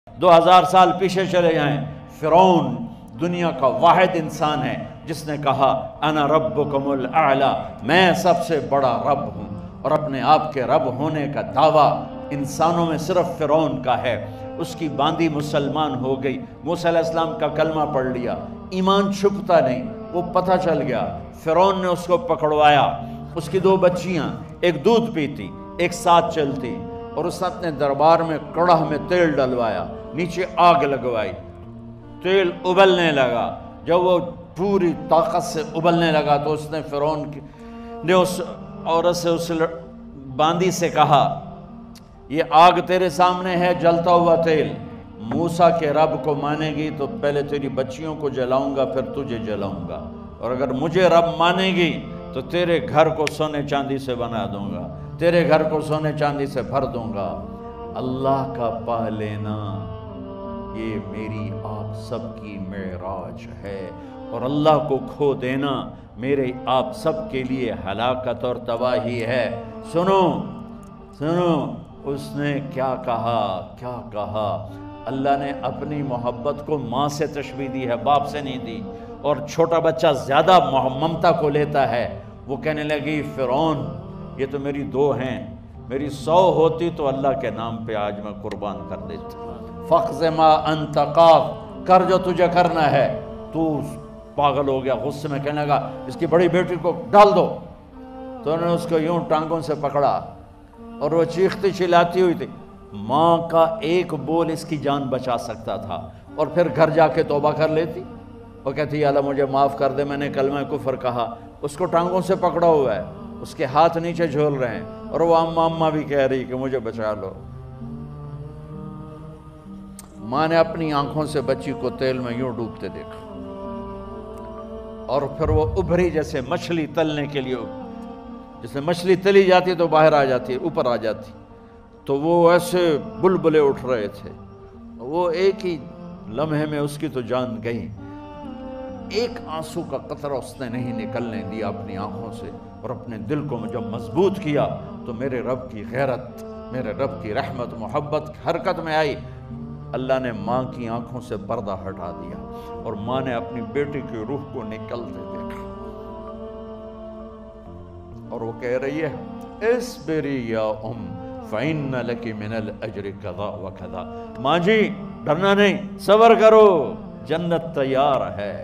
2000 سال پیچھے چلے جائیں، فرعون دنیا کا واحد انسان ہے جس نے کہا انا ربکم الاعلی، میں سب سے بڑا رب ہوں، اور اپنے آپ کے رب ہونے کا دعویٰ انسانوں میں صرف فرعون کا ہے۔ اس کی باندی مسلمان ہو گئی، موسیٰ علیہ السلام کا کلمہ پڑھ لیا، ایمان چھپتا نہیں، وہ پتہ چل گیا۔ فرعون نے اس کو پکڑوایا، اس کی 2 بچیاں، ایک دودھ پیتی ایک ساتھ چلتی، اور اس نے اپنے دربار میں کڑاہ میں تیل ڈلوایا، نیچے آگ لگوائی، تیل ابلنے لگا۔ جب وہ پوری طاقت سے ابلنے لگا تو اس نے فرعون نے اس عورت سے، اس باندی سے کہا یہ آگ تیرے سامنے ہے، جلتا ہوا تیل، موسیٰ کے رب کو مانے گی تو پہلے تیری بچیوں کو جلاؤں گا، پھر تجھے جلاؤں گا، اور اگر مجھے رب مانے گی تو تیرے گھر کو سونے چاندی سے بنا دوں گا، تیرے گھر کو سونے چاندی سے بھر دوں گا۔ اللہ کا پا لینا یہ میری آپ سب کی معراج ہے، اور اللہ کو کھو دینا میرے آپ سب کے لیے ہلاکت اور تباہی ہے۔ سنو سنو، اس نے کیا کہا؟ اللہ نے اپنی محبت کو ماں سے تشبیہ دی ہے، باپ سے نہیں دی، اور چھوٹا بچہ زیادہ ممتا کو لیتا ہے۔ وہ کہنے لگی فرعون یہ تو میری 2 ہیں، میری 100 ہوتی تو اللہ کے نام پہ آج میں قربان کر دیتی۔ فَقْضِ مَا أَنْتَ قَاضٍ، کر جو تجھے کرنا ہے۔ تو پاگل ہو گیا، غصے میں کہنے لگا اس کی بڑی بیٹی کو ڈال دو۔ تو انہوں نے اس کو یوں ٹانگوں سے پکڑا اور وہ چیختی چلاتی ہوئی تھی۔ ماں کا ایک بول اس کی جان بچا سکتا تھا، اور پھر گھر جا کے توبہ کر لیتی، وہ کہتی یا اللہ مجھے معاف کر دے، میں نے کلمہ کفر کہا۔ اس کو ٹانگوں سے پکڑا ہوا ہے، اس کے ہاتھ نیچے جھول رہے ہیں، اور وہ اماں بھی کہہ رہی کہ مجھے بچا لو۔ ماں نے اپنی آنکھوں سے بچی کو تیل میں یوں ڈوبتے دیکھا، اور پھر وہ ابھری جیسے مچھلی تلنے کے لیے، جیسے مچھلی تلی جاتی تو باہر آ جاتی، اوپر آ جاتی، تو وہ ایسے بلبلے اٹھ رہے تھے۔ وہ ایک ہی لمحے میں اس کی تو جان گئی، ایک آنسو کا قطرہ اس نے نہیں نکلنے دیا اپنی آنکھوں سے، اور اپنے دل کو جب مضبوط کیا تو میرے رب کی غیرت، میرے رب کی رحمت محبت حرکت میں آئی۔ اللہ نے ماں کی آنکھوں سے پردہ ہٹا دیا، اور ماں نے اپنی بیٹی کی روح کو نکلتے دیکھا، اور وہ کہہ رہی ہے اصبری یا ام فإن لک من الأجر کذا وکذا، ماں جی ڈرنا نہیں، صبر کرو، جنت تیار ہے،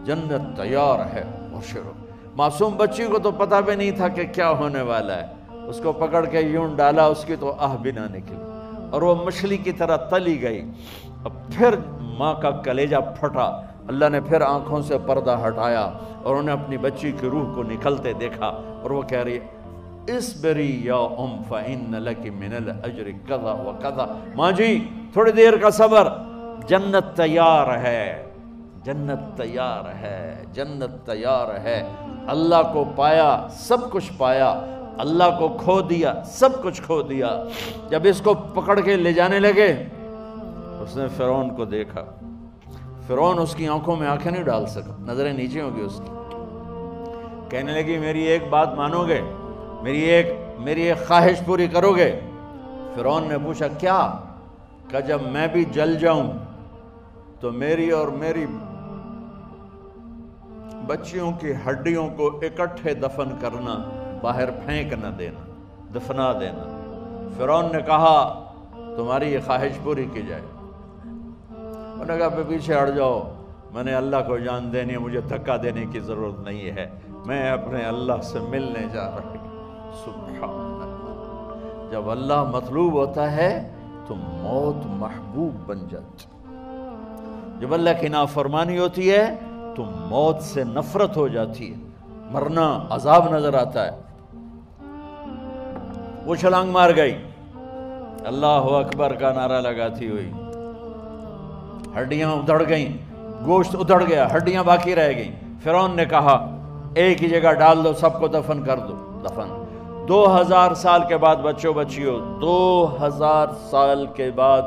جنت تیار ہے۔ اور شروع معصوم بچی کو تو پتہ بھی نہیں تھا کہ کیا ہونے والا ہے، اس کو پکڑ کے یوں ڈالا، اس کی تو آہ بھی نہ نکلی، اور وہ مچھلی کی طرح تلی گئی۔ اب پھر ماں کا کلیجہ پھٹا، اللہ نے پھر آنکھوں سے پردہ ہٹایا، اور انہیں اپنی بچی کی روح کو نکلتے دیکھا، اور وہ کہہ رہی ہے اصبری یا ام فإن لک من الأجر کذا وکذا، ماں جی تھوڑی دیر کا صبر، جنت تیار ہے، جنت تیار ہے، جنت تیار ہے۔ اللہ کو پایا سب کچھ پایا، اللہ کو کھو دیا سب کچھ کھو دیا۔ جب اس کو پکڑ کے لے جانے لگے، اس نے فرعون کو دیکھا، فرعون اس کی آنکھوں میں آنکھیں نہیں ڈال سکا، نظریں نیچے ہوگی اس کی۔ کہنے لگی میری ایک بات مانو گے، میری ایک خواہش پوری کرو گے؟ فرعون نے پوچھا کیا؟ کہ جب میں بھی جل جاؤں تو میری اور میری بچیوں کی ہڈیوں کو اکٹھے دفن کرنا، باہر پھینک نہ دینا، دفنا دینا۔ فرعون نے کہا تمہاری یہ خواہش پوری کی جائے۔ انہوں نے کہا پیچھے ہٹ جاؤ، میں نے اللہ کو جان دینی ہے، مجھے دھکا دینے کی ضرورت نہیں ہے، میں اپنے اللہ سے ملنے جا رہی ہوں۔ سبحان اللہ، جب اللہ مطلوب ہوتا ہے تو موت محبوب بن جاتی، جب اللہ کی نافرمانی ہوتی ہے تو موت سے نفرت ہو جاتی ہے، مرنا عذاب نظر آتا ہے۔ وہ چھلانگ مار گئی، اللہ اکبر کا نعرہ لگاتی ہوئی، ہڈیاں ادھڑ گئیں، گوشت ادھڑ گیا، ہڈیاں باقی رہ گئیں۔ فرعون نے کہا ایک ہی جگہ ڈال دو، سب کو دفن کر دو۔ دفن 2000 سال کے بعد بچوں بچیوں، 2000 سال کے بعد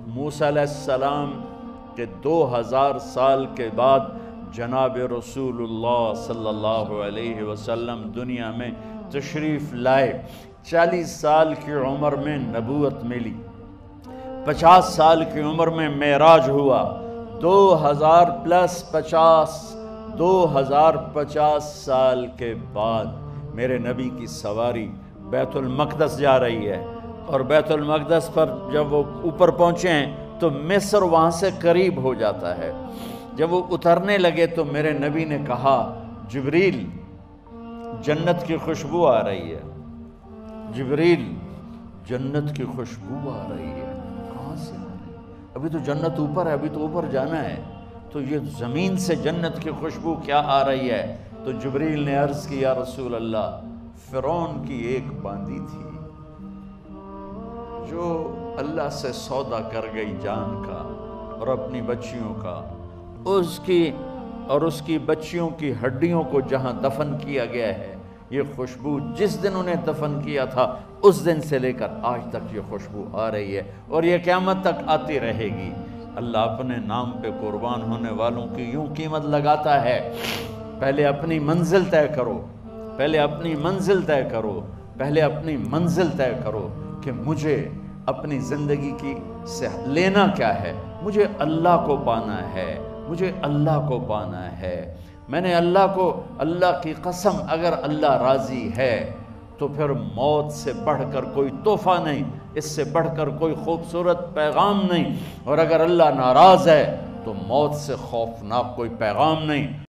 موسیٰ علیہ السلام کے 2000 سال کے بعد جناب رسول اللہ صلی اللہ علیہ وسلم دنیا میں تشریف لائے۔ 40 سال کی عمر میں نبوت ملی، 50 سال کی عمر میں معراج ہوا، 2050 سال کے بعد میرے نبی کی سواری بیت المقدس جا رہی ہے، اور بیت المقدس پر جب وہ اوپر پہنچے ہیں تو مصر وہاں سے قریب ہو جاتا ہے۔ جب وہ اترنے لگے تو میرے نبی نے کہا، جبریل جنت کی خوشبو آ رہی ہے، جبریل جنت کی خوشبو آ رہی ہے۔ کہاں سے آ رہی ہے؟ ابھی تو جنت اوپر ہے، ابھی تو اوپر جانا ہے، تو یہ زمین سے جنت کی خوشبو کیا آ رہی ہے؟ تو جبریل نے عرض کی، یا رسول اللہ، فرعون کی ایک باندی تھی جو اللہ سے سودا کر گئی جان کا اور اپنی بچیوں کا، اس کی بچیوں کی ہڈیوں کو جہاں دفن کیا گیا ہے، یہ خوشبو جس دن انہیں دفن کیا تھا اس دن سے لے کر آج تک یہ خوشبو آ رہی ہے، اور یہ قیامت تک آتی رہے گی۔ اللہ اپنے نام پہ قربان ہونے والوں کی یوں قیمت لگاتا ہے، پہلے اپنی منزل طے کرو، پہلے اپنی منزل طے کرو، پہلے اپنی منزل طے کرو کہ مجھے اپنی زندگی کی سے لینا کیا ہے۔ مجھے اللہ کو پانا ہے، مجھے اللہ کو پانا ہے۔ میں نے اللہ کی قسم، اگر اللہ راضی ہے تو پھر موت سے بڑھ کر کوئی تحفہ نہیں، اس سے بڑھ کر کوئی خوبصورت پیغام نہیں، اور اگر اللہ ناراض ہے تو موت سے خوفناک کوئی پیغام نہیں۔